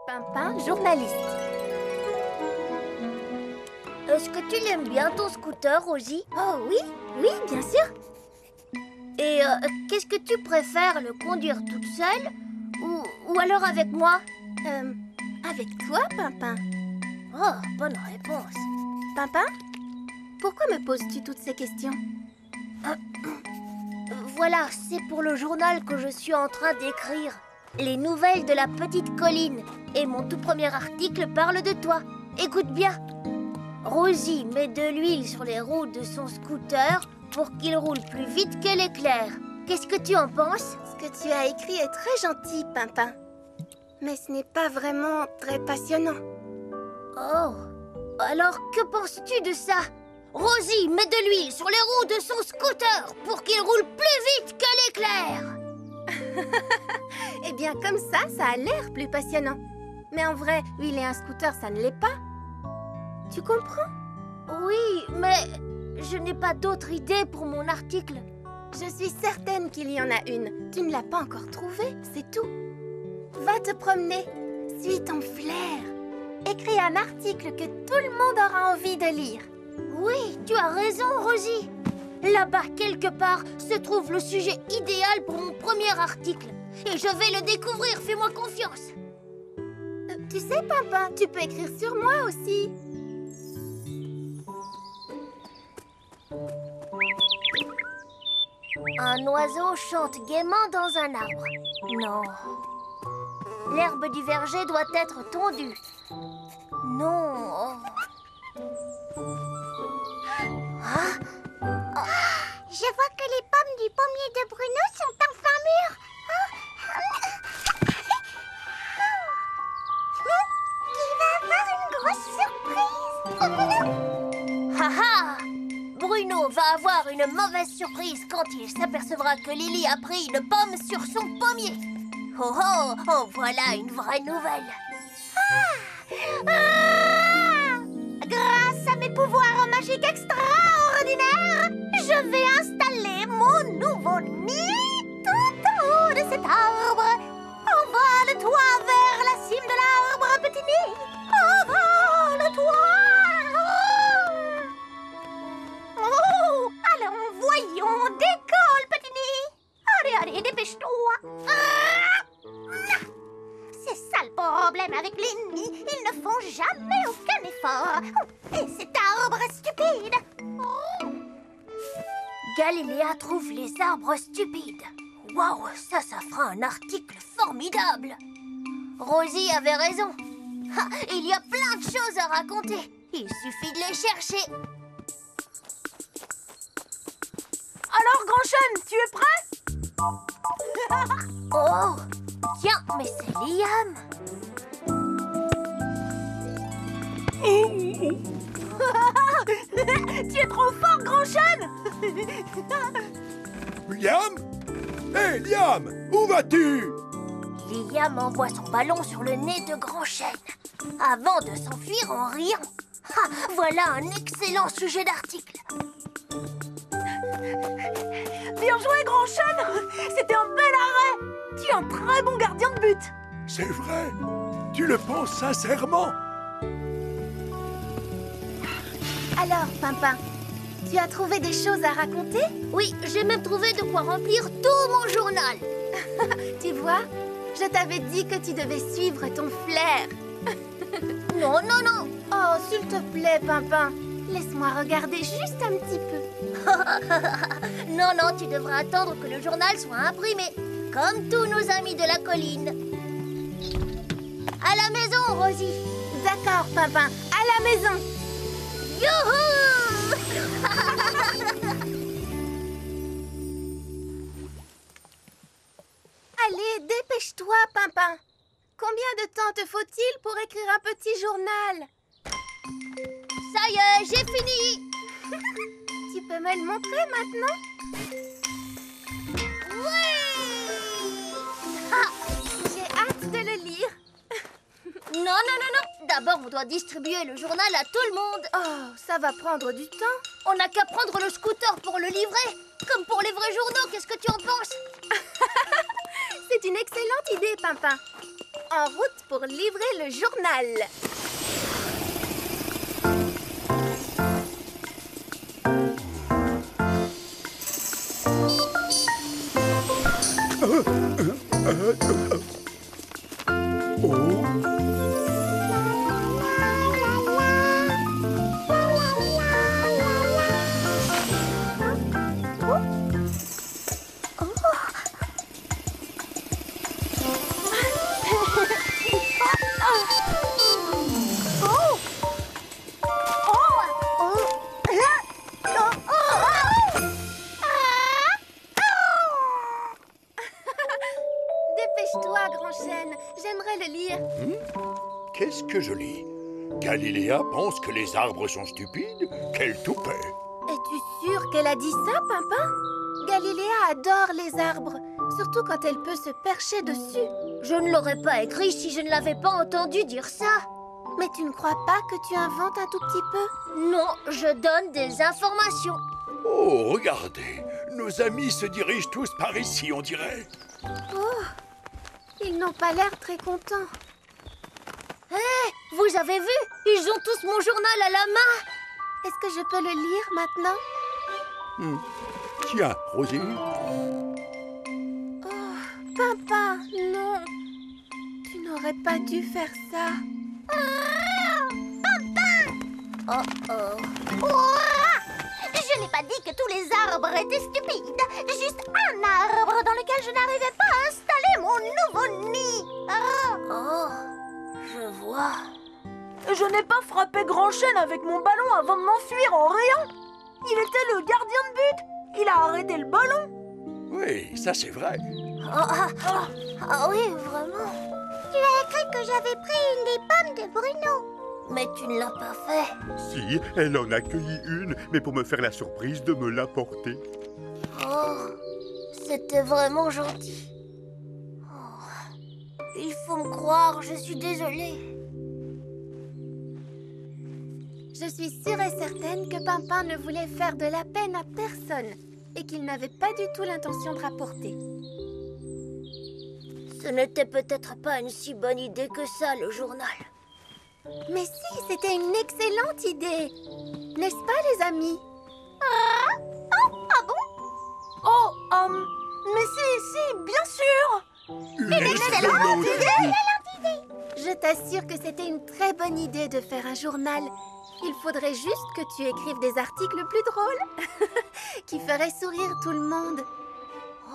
Pimpin, journaliste. Est-ce que tu l'aimes bien ton scooter, Rosie? Oh oui, oui, bien sûr. Et qu'est-ce que tu préfères, le conduire toute seule ou alors avec moi? Avec toi, Pimpin. Oh, bonne réponse. Pimpin, pourquoi me poses-tu toutes ces questions? Voilà, c'est pour le journal que je suis en train d'écrire. Les nouvelles de la petite colline. Et mon tout premier article parle de toi. Écoute bien. Rosie met de l'huile sur les roues de son scooter pour qu'il roule plus vite que l'éclair. Qu'est-ce que tu en penses? Ce que tu as écrit est très gentil, Pimpin. Mais ce n'est pas vraiment très passionnant. Oh, alors que penses-tu de ça? Rosie met de l'huile sur les roues de son scooter pour qu'il roule plus vite que l'éclair. Eh bien, comme ça a l'air plus passionnant. Mais en vrai, huiler un scooter, ça ne l'est pas. Tu comprends? Oui, mais je n'ai pas d'autre idée pour mon article. Je suis certaine qu'il y en a une. Tu ne l'as pas encore trouvée, c'est tout. Va te promener. Suis ton flair. Écris un article que tout le monde aura envie de lire. Oui, tu as raison, Rosie. Là-bas, quelque part, se trouve le sujet idéal pour mon premier article. Et je vais le découvrir, fais-moi confiance. Tu sais, Pimpin, tu peux écrire sur moi aussi. Un oiseau chante gaiement dans un arbre. Non. L'herbe du verger doit être tondue. Non. Ah? Je vois que les pommes du pommier de Bruno sont enfin mûres. Il va avoir une grosse surprise. Haha! Bruno va avoir une mauvaise surprise quand il s'apercevra que Lily a pris une pomme sur son pommier. Oh oh! Oh, voilà une vraie nouvelle. Grâce à mes pouvoirs magiques extraordinaires, je vais installer mon nouveau nid tout en haut de cet arbre. Envole-toi vers la cime de l'arbre, petit nid. Envole-toi. Oh, allons, voyons, décolle, petit nid. Allez, allez, dépêche-toi. C'est ça le problème avec les nids. Ils ne font jamais aucun effort. Et cet arbre stupide. Galiléa trouve les arbres stupides. Waouh, ça fera un article formidable. Rosie avait raison. Ah, il y a plein de choses à raconter. Il suffit de les chercher. Alors, Grand Chêne, tu es prêt? Oh, tiens, mais c'est Liam. Tu es trop fort, Grand Chêne. Liam? Hé, Liam, où vas-tu? Liam envoie son ballon sur le nez de Grand Chêne, avant de s'enfuir en riant. Ah, voilà un excellent sujet d'article. Bien joué, Grand Chêne. C'était un bel arrêt. Tu es un très bon gardien de but. C'est vrai? Tu le penses sincèrement? Alors, Pimpin, tu as trouvé des choses à raconter? Oui, j'ai même trouvé de quoi remplir tout mon journal. Tu vois, je t'avais dit que tu devais suivre ton flair. Non, non, non. Oh, s'il te plaît, Pimpin, laisse-moi regarder juste un petit peu. Non, non, tu devras attendre que le journal soit imprimé, comme tous nos amis de la colline. À la maison, Rosie. D'accord, Pimpin, à la maison. Youhou! Allez, dépêche-toi, Pimpin. Combien de temps te faut-il pour écrire un petit journal? Ça y est, j'ai fini. Tu peux me le montrer maintenant? Oui! Ah, j'ai hâte de le lire. Non, non, non, non. D'abord, on doit distribuer le journal à tout le monde. Oh, ça va prendre du temps. On n'a qu'à prendre le scooter pour le livrer. Comme pour les vrais journaux, qu'est-ce que tu en penses? C'est C'est une excellente idée, Pimpin. En route pour livrer le journal. Dépêche-toi, grand chêne. J'aimerais le lire. Qu'est-ce que je lis? Galiléa pense que les arbres sont stupides? Quel toupet! Es-tu sûre qu'elle a dit ça, Pimpin? Galiléa adore les arbres, surtout quand elle peut se percher dessus. Je ne l'aurais pas écrit si je ne l'avais pas entendu dire ça. Mais tu ne crois pas que tu inventes un tout petit peu? Non, je donne des informations. Oh, regardez! Nos amis se dirigent tous par ici, on dirait. Oh, ils n'ont pas l'air très contents. Hé, vous avez vu? Ils ont tous mon journal à la main. Est-ce que je peux le lire maintenant? Tiens, Rosie. Oh, Pimpin, non. Tu n'aurais pas dû faire ça. Je n'ai pas dit que tous les arbres étaient stupides. Juste un arbre dans lequel je n'arrivais pas à installer mon nouveau nid. Oh, je vois. Je n'ai pas frappé Grand Chêne avec mon ballon avant de m'enfuir en riant. Il était le gardien de but. Il a arrêté le ballon. Oui, ça c'est vrai. Ah oui, vraiment. Tu as écrit que j'avais pris une des pommes de Bruno. Mais tu ne l'as pas fait. Si, elle en a cueilli une, mais pour me faire la surprise de me l'apporter. Oh, c'était vraiment gentil. Oh, il faut me croire, je suis désolée. Je suis sûre et certaine que Pimpin ne voulait faire de la peine à personne et qu'il n'avait pas du tout l'intention de rapporter. Ce n'était peut-être pas une si bonne idée que ça, le journal. Mais si, c'était une excellente idée. N'est-ce pas, les amis? Oh, mais si, bien sûr. Une excellente idée! Je t'assure que c'était une très bonne idée de faire un journal. Il faudrait juste que tu écrives des articles plus drôles qui feraient sourire tout le monde.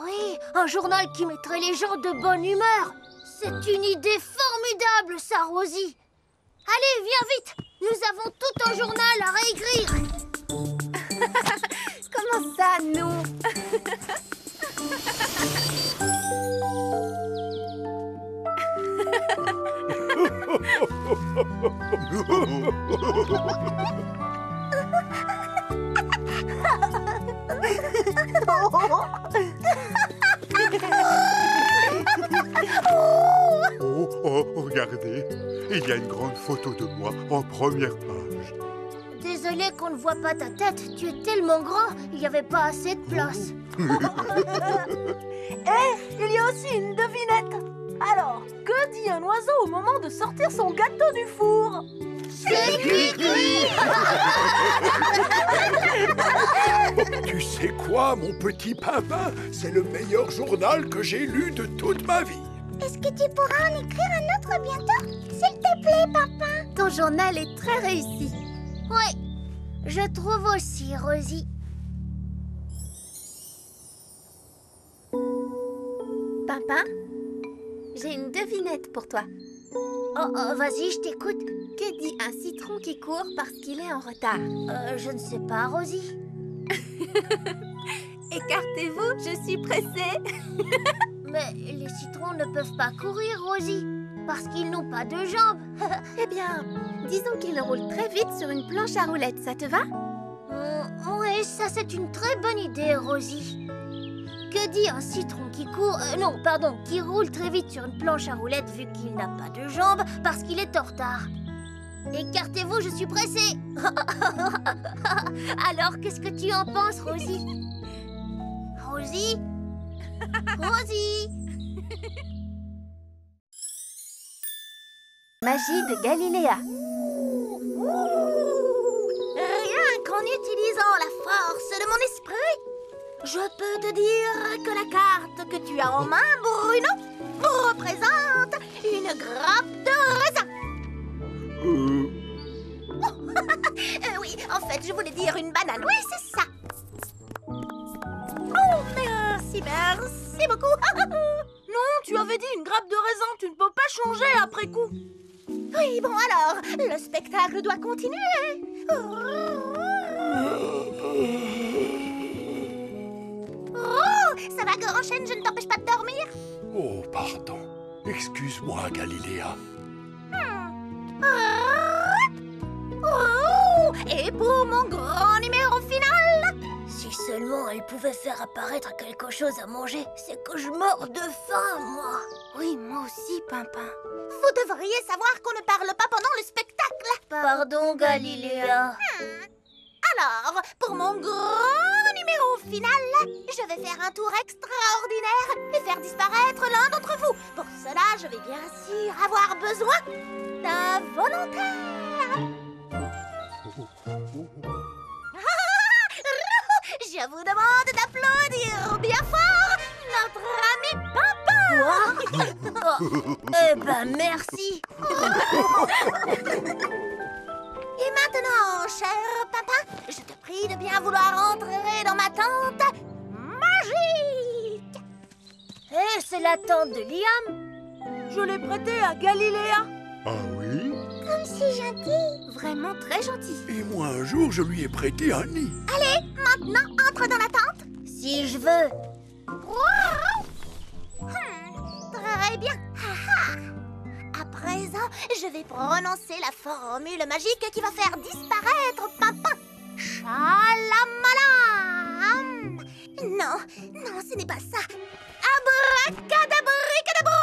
Oui, un journal qui mettrait les gens de bonne humeur. C'est une idée formidable, ça, Rosie. Allez, viens vite. Nous avons tout un journal à réécrire. Comment ça, nous? Oh, regardez, il y a une grande photo de moi en première page. Désolée qu'on ne voit pas ta tête. Tu es tellement grand, il n'y avait pas assez de place. Il y a aussi une devinette. Alors, que dit un oiseau au moment de sortir son gâteau du four? C'est Cui-Cui. Tu sais quoi, mon petit Pimpin? C'est le meilleur journal que j'ai lu de toute ma vie. Est-ce que tu pourras en écrire un autre bientôt? S'il te plaît, papa. Ton journal est très réussi. Oui, je trouve aussi, Rosie. Pimpin, j'ai une devinette pour toi. Oh, vas-y, je t'écoute. Que dit un citron qui court parce qu'il est en retard? Je ne sais pas, Rosie. Écartez-vous, je suis pressée. Mais les citrons ne peuvent pas courir, Rosie, parce qu'ils n'ont pas de jambes. Eh bien, disons qu'il roule très vite sur une planche à roulettes, ça te va? Oui, ça c'est une très bonne idée, Rosie. Que dit un citron qui court... non, pardon, qui roule très vite sur une planche à roulettes vu qu'il n'a pas de jambes parce qu'il est en retard? Écartez-vous, je suis pressée. Alors, qu'est-ce que tu en penses, Rosie? Rosie? Rosie? Magie de Galiléa. Rien qu'en utilisant la force de mon esprit, je peux te dire que la carte que tu as en main, Bruno, représente une grappe de raisin. Oui, en fait, je voulais dire une banane. Oui, c'est ça. Oh, merci beaucoup. Non, tu avais dit une grappe de raisin, tu ne peux pas changer après coup. Oui, bon alors, le spectacle doit continuer. Oh, ça va, Goronchen, je ne t'empêche pas de dormir? Oh, pardon. Excuse-moi, Galiléa. Oh, et pour mon grand numéro final, Si seulement elle pouvait faire apparaître quelque chose à manger, c'est que je meurs de faim, moi. Oui, moi aussi, Pimpin. vous devriez savoir qu'on ne parle pas pendant le spectacle. Pardon, Galiléa. Alors, pour mon grand numéro final, je vais faire un tour extraordinaire et faire disparaître l'un d'entre vous. Pour cela, je vais bien sûr avoir besoin d'un volontaire. Je vous demande d'applaudir bien fort notre ami Pimpin. Eh ben, merci. Et maintenant, cher Pimpin, je te prie de bien vouloir entrer dans ma tente magique. Eh, c'est la tante de Liam. Je l'ai prêtée à Galiléa. Ah oui? Comme c'est gentil. Vraiment très gentil. Et moi, un jour, je lui ai prêté un nid. Allez, maintenant, entre dans la tente. Si je veux. Très bien. À présent, je vais prononcer la formule magique qui va faire disparaître Pimpin. Chalamalam. Non, ce n'est pas ça. Abracadabricadabro.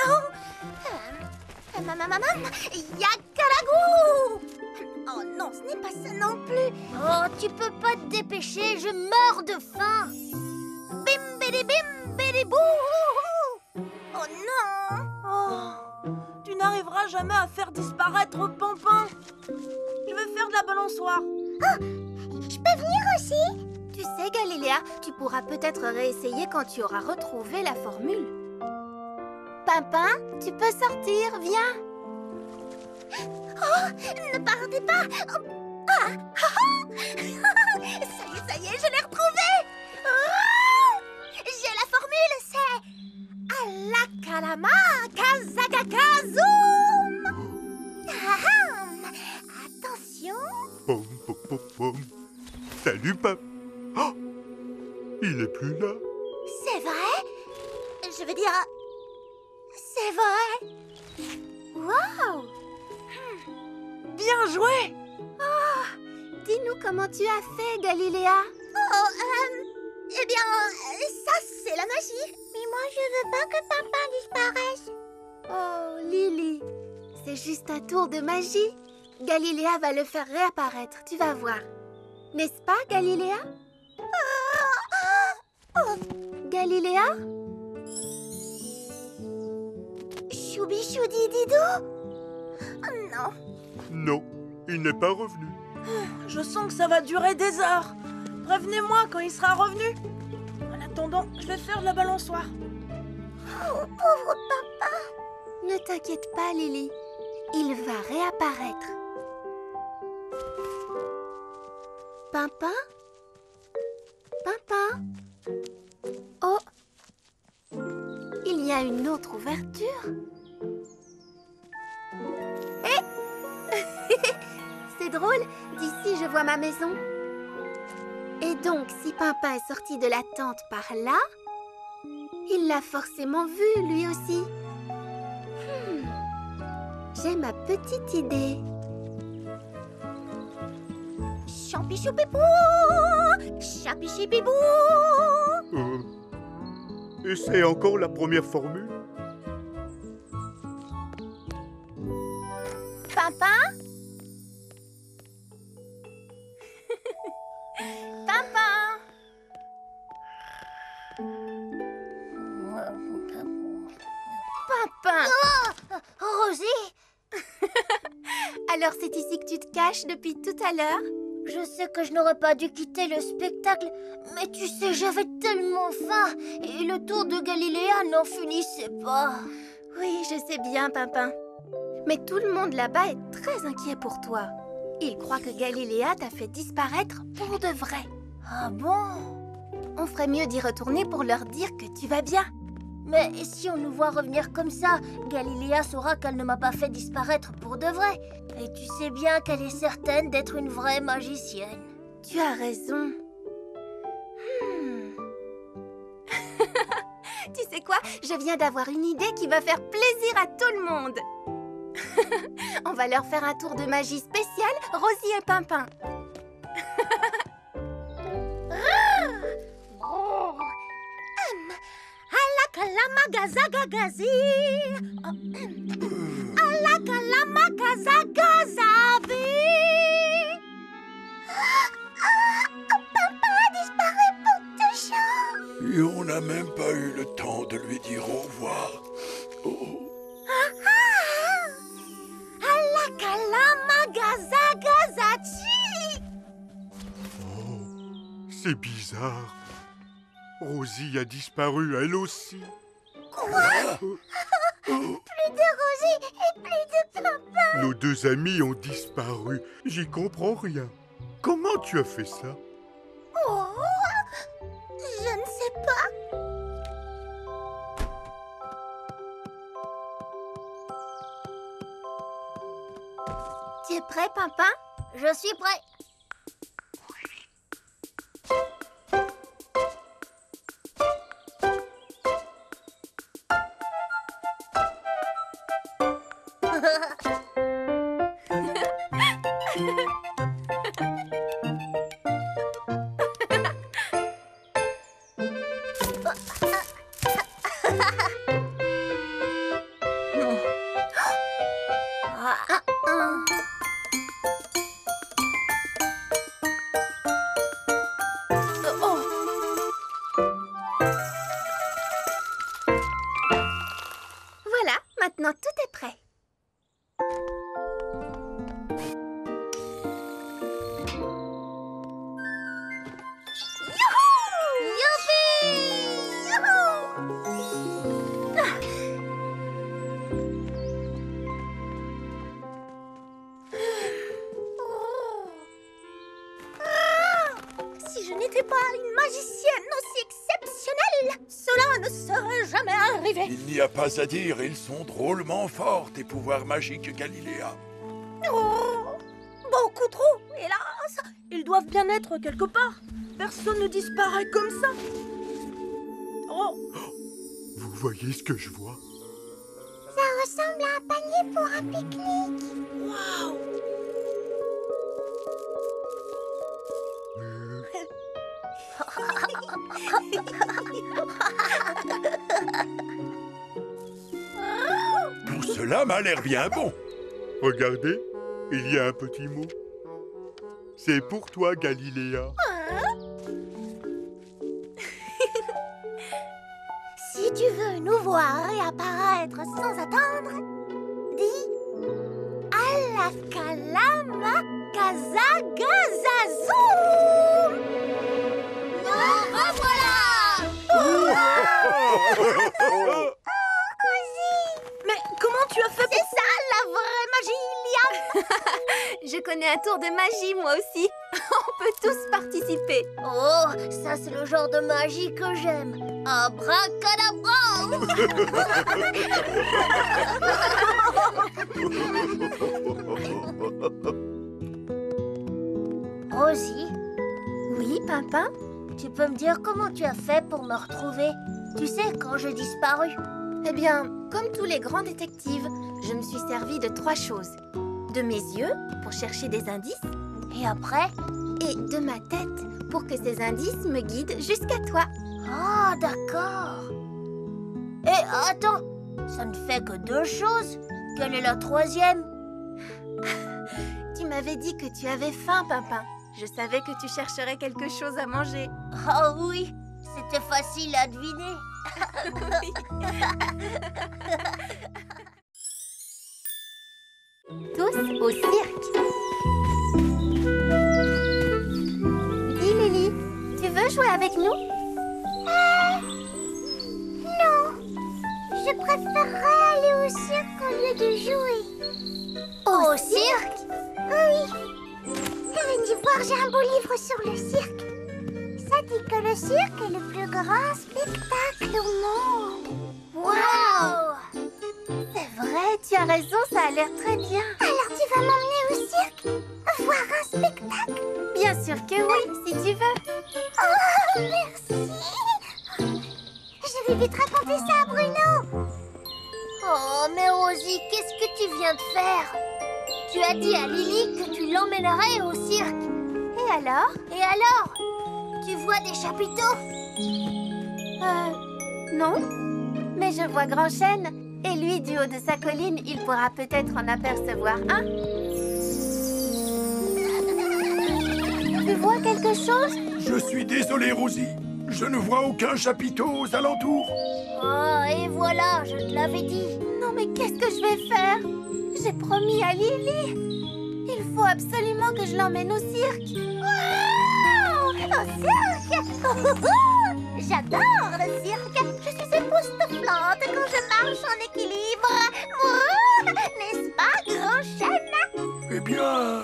Non. Yakalagou. Oh non, ce n'est pas ça non plus. Oh, tu peux pas te dépêcher, je meurs de faim. Bimbidi bimbidi bou. Oh non. Oh, tu n'arriveras jamais à faire disparaître Pimpin. Je vais faire de la balançoire. Je peux venir aussi? Tu sais, Galiléa, tu pourras peut-être réessayer quand tu auras retrouvé la formule. Pimpin, tu peux sortir, viens. Oh, ne partez pas. Ça y est, je l'ai retrouvé. Oh, j'ai la formule, c'est Alakalama Kazagakazoom. Attention. Pom, pom, pom, pom. Salut, Pap. Oh, il n'est plus là. C'est vrai? Je veux dire, c'est vrai. Waouh! Bien joué. Dis-nous comment tu as fait, Galiléa. Oh, eh bien, ça c'est la magie. Mais moi je veux pas que Pimpin disparaisse. Oh, Lily, c'est juste un tour de magie. Galiléa va le faire réapparaître, tu vas voir. N'est-ce pas, Galiléa? Galiléa? Choubi-choudi-didou? Non. Non, il n'est pas revenu. Je sens que ça va durer des heures. Prévenez-moi quand il sera revenu. En attendant, je vais faire de la balançoire. Oh, pauvre papa. Ne t'inquiète pas, Lily. Il va réapparaître. Pimpin? Pimpin? Oh! Il y a une autre ouverture. Eh! C'est drôle, d'ici je vois ma maison. Et donc, si Pimpin est sorti de la tente par là, il l'a forcément vu, lui aussi. J'ai ma petite idée. Champi-choupipou! Chapi-chipibou! Et c'est encore la première formule? Pimpin? Pimpin? Alors c'est ici que tu te caches depuis tout à l'heure? Je sais que je n'aurais pas dû quitter le spectacle, mais tu sais, j'avais tellement faim et le tour de Galiléa n'en finissait pas. Oui, je sais bien, Pimpin. Mais tout le monde là-bas est très inquiet pour toi. Il croit que Galiléa t'a fait disparaître pour de vrai. Ah bon? On ferait mieux d'y retourner pour leur dire que tu vas bien. Mais si on nous voit revenir comme ça, Galiléa saura qu'elle ne m'a pas fait disparaître pour de vrai. Et tu sais bien qu'elle est certaine d'être une vraie magicienne. Tu as raison. Tu sais quoi? Je viens d'avoir une idée qui va faire plaisir à tout le monde. On va leur faire un tour de magie spécial, Rosie et Pimpin. Alakalamagazagagazi. Alakalamagazagazabi. Papa a disparu pour toujours. Et on n'a même pas eu le temps de lui dire au revoir. Oh. Alakalamagazagazachi. Oh, c'est bizarre. Rosie a disparu, elle aussi. Plus de Rosie et plus de papa. Nos deux amis ont disparu. J'y comprends rien. Comment tu as fait ça? Oh, je ne sais pas. Tu es prêt, Pimpin? Je suis prêt. Voilà, maintenant tout est prêt. Si je n'étais pas une magicienne aussi exceptionnelle, cela ne serait jamais arrivé. Il n'y a pas à dire, ils sont drôlement forts, tes pouvoirs magiques, Galiléa. Oh, beaucoup trop, hélas. Ils doivent bien être quelque part. Personne ne disparaît comme ça. Oh, Vous voyez ce que je vois? Ça ressemble à un panier pour un pique-nique. waouh. Tout cela m'a l'air bien bon. Regardez, il y a un petit mot. C'est pour toi, Galiléa. Si tu veux nous voir réapparaître sans attendre, dis Alakalama Kazagazazoom. Nous revoilà. Mais comment tu as fait C'est ça la vraie magie, Liam. Je connais un tour de magie, moi aussi. On peut tous participer. Oh, ça c'est le genre de magie que j'aime. Abracadabra! Rosie, Oui, Pimpin? tu peux me dire comment tu as fait pour me retrouver? Tu sais, quand j'ai disparu. Eh bien, comme tous les grands détectives, je me suis servi de 3 choses. De mes yeux, pour chercher des indices, Et après? et de ma tête, pour que ces indices me guident jusqu'à toi. Ah, d'accord. Et attends, ça ne fait que 2 choses. Quelle est la 3e? Tu m'avais dit que tu avais faim, Pimpin. Je savais que tu chercherais quelque chose à manger. Ah oui, c'était facile à deviner. Tous, au cirque. Dis Lily, tu veux jouer avec nous? Non, je préférerais aller au cirque au lieu de jouer. Au cirque? Oui. Viens voir, j'ai un beau livre sur le cirque. Ça dit que le cirque est le plus grand spectacle au monde. Waouh! C'est vrai, tu as raison, ça a l'air très bien. Alors tu vas m'emmener au cirque voir un spectacle? Bien sûr que oui, si tu veux. Oh, merci. Je vais vite raconter ça à Bruno. Oh, mais Rosie, qu'est-ce que tu viens de faire? Tu as dit à Lily que tu l'emmènerais au cirque. Et alors? Et alors? Tu vois des chapiteaux? Non. Mais je vois Grand Chêne, et lui, du haut de sa colline, il pourra peut-être en apercevoir un. Tu vois quelque chose? Je suis désolé, Rosie. Je ne vois aucun chapiteau aux alentours. Oh, et voilà, je te l'avais dit. Non, mais qu'est-ce que je vais faire? J'ai promis à Lily. Il faut absolument que je l'emmène au cirque. Wow! Au cirque. J'adore le cirque. Je suis époustouflante quand je marche en équilibre. N'est-ce pas, Grand Chêne? Eh bien,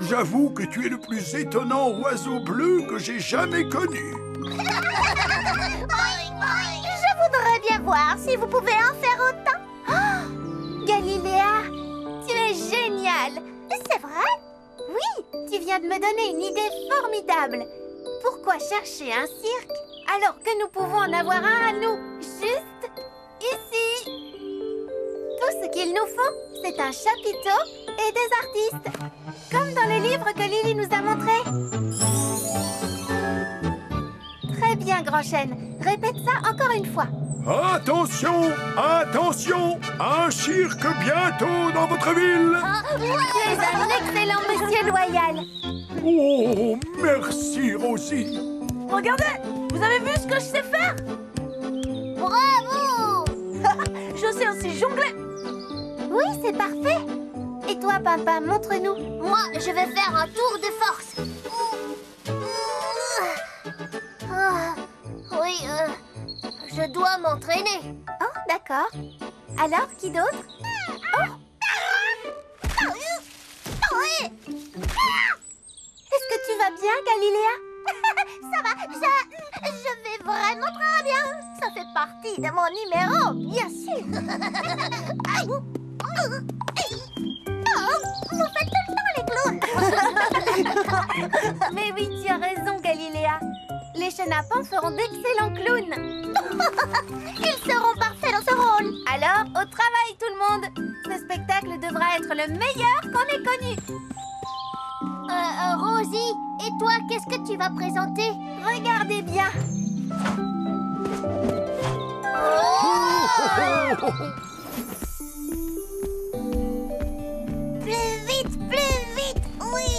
j'avoue que tu es le plus étonnant oiseau bleu que j'ai jamais connu. Je voudrais bien voir si vous pouvez en faire autant. Oh, Galiléa, tu es géniale. C'est vrai? Oui, tu viens de me donner une idée formidable. Pourquoi chercher un cirque alors que nous pouvons en avoir un à nous, juste ici? Tout ce qu'il nous faut, c'est un chapiteau et des artistes, comme dans le livre que Lily nous a montré. Très bien, Grand Chêne. Répète ça encore une fois. Attention, attention, un cirque bientôt dans votre ville. Tu es un excellent monsieur loyal. Oh, merci, Rosie. Regardez, vous avez vu ce que je sais faire? Bravo! Je sais aussi jongler. Oui, c'est parfait. Et toi, Papa, montre-nous. Moi, je vais faire un tour de force. Ah, oui, je dois m'entraîner. Oh, d'accord. Alors, qui d'autre? Est-ce que tu vas bien, Galiléa? Ça va, je vais vraiment très bien. Ça fait partie de mon numéro, bien sûr. Aïe. Vous faites tout le temps les clowns. Mais oui, tu as raison, Galiléa. Les chenapans feront d'excellents clowns. Ils seront parfaits dans ce rôle. Alors, au travail, tout le monde. Ce spectacle devra être le meilleur qu'on ait connu. Rosie, et toi, qu'est-ce que tu vas présenter? Regardez bien. Plus vite, oui.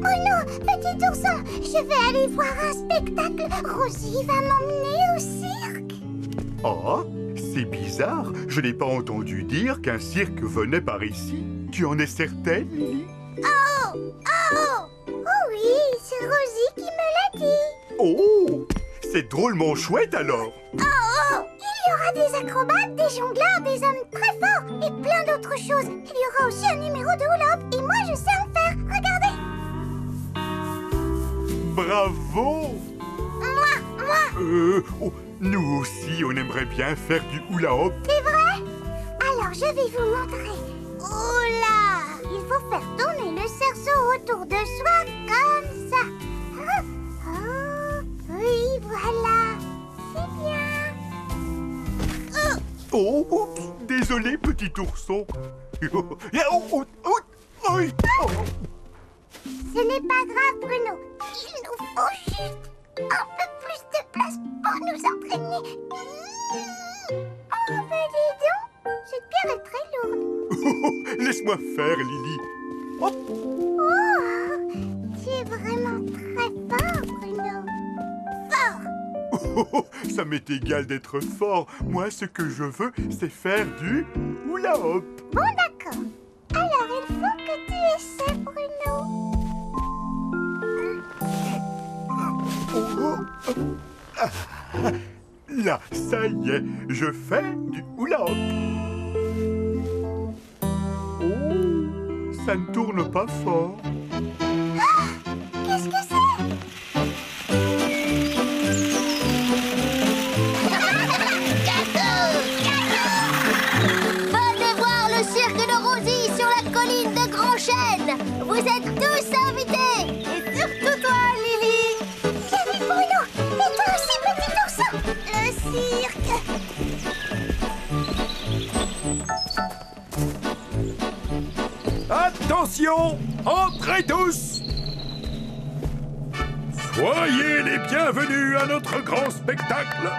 Bruno, petit ourson, je vais aller voir un spectacle. Rosie va m'emmener au cirque. Oh, c'est bizarre. Je n'ai pas entendu dire qu'un cirque venait par ici. Tu en es certaine, Lily? Oh oui, c'est Rosie qui me l'a dit. Oh, c'est drôlement chouette alors. Il y aura des acrobates, des jongleurs, des hommes très forts et plein d'autres choses. Il y aura aussi un numéro de hula-hoop et moi je sais en faire. Regardez. Bravo. Moi. Oh, nous aussi, on aimerait bien faire du hula-hoop. C'est vrai? Alors je vais vous montrer. Oula! Il faut faire tourner le cerceau autour de soi comme ça. Oui, voilà. C'est bien. Oh, oups, désolé, petit ourson. Oui. Ce n'est pas grave, Bruno. Il nous faut juste un peu plus de place pour nous entraîner. Oh, mais dis donc, cette pierre est très lourde. Laisse-moi faire, Lily. Hop. Oh, tu es vraiment très fort, Bruno. Fort. Ça m'est égal d'être fort. Moi, ce que je veux, c'est faire du hula-hoop. Bon, d'accord. Là, ça y est, je fais du hula-hop. Oh, ça ne tourne pas fort. Qu'est-ce que c'est? Venez voir le cirque de Rosie sur la colline de Grand Chêne. Vous êtes tous invités. Et surtout toi, Lily. Salut Bruno. Et toi aussi, petit ourson. Le cirque. Attention, entrez tous. Soyez les bienvenus à notre grand spectacle.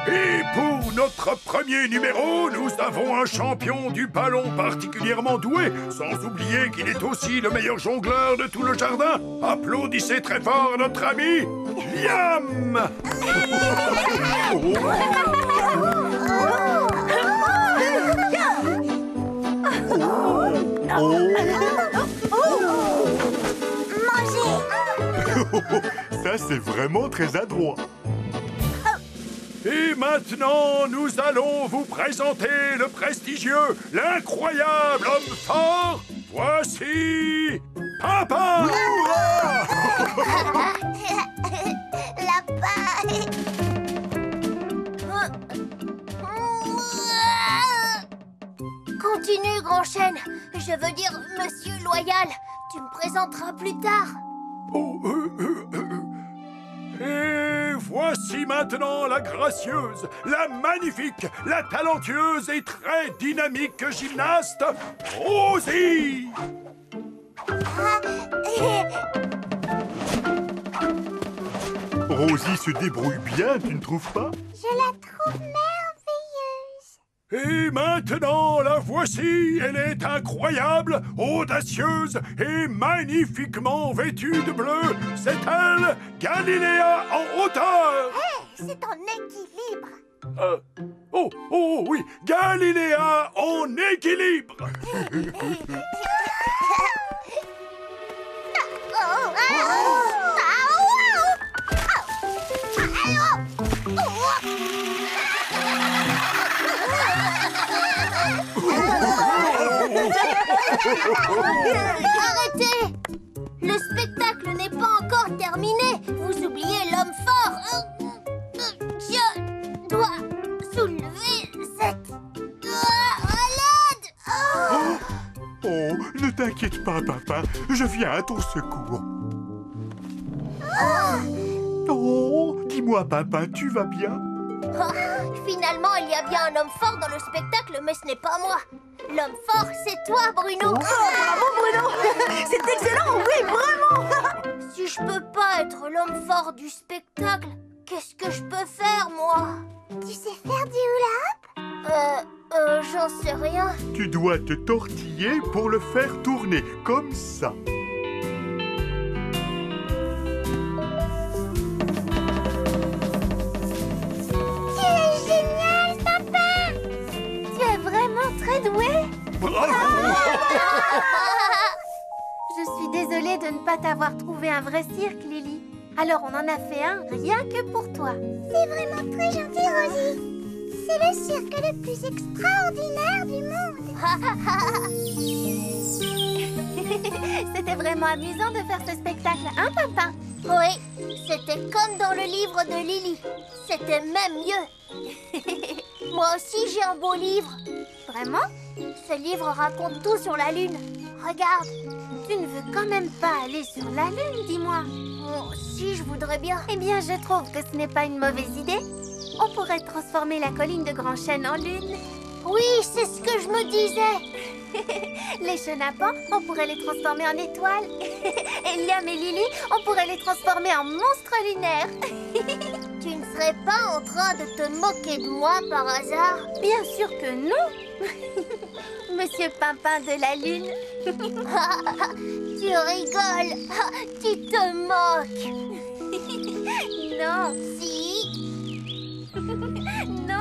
Et pour notre premier numéro, nous avons un champion du ballon particulièrement doué, sans oublier qu'il est aussi le meilleur jongleur de tout le jardin. Applaudissez très fort notre ami Liam. Ça, c'est vraiment très adroit. Et maintenant, nous allons vous présenter le prestigieux, l'incroyable homme fort. Voici Papa. Continue, Grand Chêne. Je veux dire, Monsieur Loyal. Tu me présenteras plus tard. Oh, Et voici maintenant la gracieuse, la magnifique, la talentueuse et très dynamique gymnaste, Rosie. Rosie se débrouille bien, tu ne trouves pas? Je la trouve merveilleuse. Et maintenant, la voici, elle est incroyable, audacieuse et magnifiquement vêtue de bleu. C'est elle, Galiléa en hauteur. C'est en équilibre. Oh oui, Galiléa en équilibre. Arrêtez! Le spectacle n'est pas encore terminé. Vous oubliez l'homme fort. Je dois soulever cette... à l'aide! Oh, ne t'inquiète pas, papa. Je viens à ton secours. Oh, dis-moi, papa, tu vas bien? Finalement, il y a bien un homme fort dans le spectacle, mais ce n'est pas moi. L'homme fort, c'est toi, Bruno. Bravo, Bruno. C'est excellent, oui, vraiment. Si je peux pas être l'homme fort du spectacle, qu'est-ce que je peux faire, moi? Tu sais faire du hula-hop? J'en sais rien. Tu dois te tortiller pour le faire tourner, comme ça. Tu es génial, papa! Tu es vraiment très doué. Bravo. Je suis désolée de ne pas t'avoir trouvé un vrai cirque, Lily. Alors on en a fait un rien que pour toi. C'est vraiment très gentil, Rosie. C'est le cirque le plus extraordinaire du monde. C'était vraiment amusant de faire ce spectacle, hein, papa? Oui, c'était comme dans le livre de Lily. C'était même mieux. Moi aussi, j'ai un beau livre. Vraiment? Ce livre raconte tout sur la Lune. Regarde. Tu ne veux quand même pas aller sur la Lune, dis-moi. Oh, si, je voudrais bien. Eh bien, je trouve que ce n'est pas une mauvaise idée. On pourrait transformer la colline de Grand Chêne en lune. Oui, c'est ce que je me disais. Les chenapans, on pourrait les transformer en étoiles. Et Liam et Lily, on pourrait les transformer en monstres lunaires. Tu ne serais pas en train de te moquer de moi par hasard? Bien sûr que non. Monsieur Pimpin de la Lune. Tu rigoles. Tu te moques. Non. Si. Non.